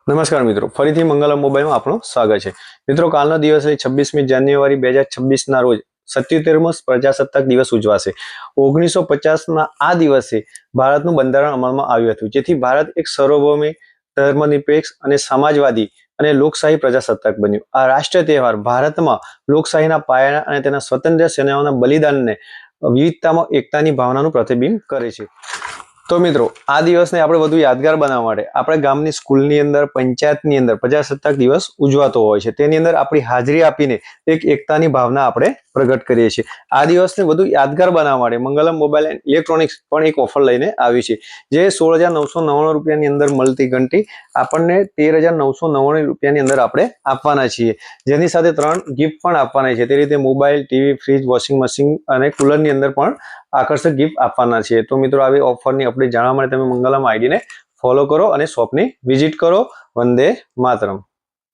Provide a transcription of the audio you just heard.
નમસ્કાર મિત્રો, ફરીથી મંગલમ મોબાઈલમાં આપણું સ્વાગત છે। મિત્રો, કાલનો દિવસ છે 26મી જાન્યુઆરી 2026ના રોજ 77મો પ્રજાસત્તાક દિવસ ઉજવાશે। 1950ના આ દિવસે ભારતનું બંધારણ અમલમાં આવ્યું હતું, જેથી ભારત એક સાર્વભૌમિક, ધર્મનિરપેક્ષ અને સમાજવાદી અને લોકશાહી પ્રજાસત્તાક બન્યું। આ રાષ્ટ્રીય તહેવાર ભારતમાં લોકશાહીના પાયા અને તેના સ્વતંત્ર સેનાઓના બલિદાનને વિવિધતામાં એકતાની ભાવનાનું પ્રતિબિંબ કરે છે। તો મિત્રો, આ દિવસને આપણે વધુ યાદગાર બનાવવા માટે આપણે ગામની સ્કૂલની અંદર, પંચાયતની અંદર પ્રજાસત્તાક દિવસ ઉજવાતો હોય છે। તેની અંદર આપણી હાજરી આપીને એક એકતાની ભાવના આપણે પ્રગટ કરીએ છીએ। આ દિવસને વધુ યાદગાર બનાવવા માટે મંગલમ મોબાઈલ એન્ડ ઇલેક્ટ્રોનિક્સ પણ એક ઓફર લઈને આવી છે, જે 16,999 રૂપિયાની અંદર મળતી ઘંટી આપણને 13,999 રૂપિયાની અંદર આપણે આપવાના છીએ, જેની સાથે 3 ગિફ્ટ પણ આપવાના છે। તે રીતે mobile, TV, fridge, washing machine અને કુલરની અંદર પણ આકર્ષક ગિફ્ટ આપવાના છે। તો મિત્રો, આવી ઓફરની અપડેટ જાણવા માટે તમે મંગલમ આઈડીને ફોલો કરો અને શોપની વિઝિટ કરો। વંદે માતરમ।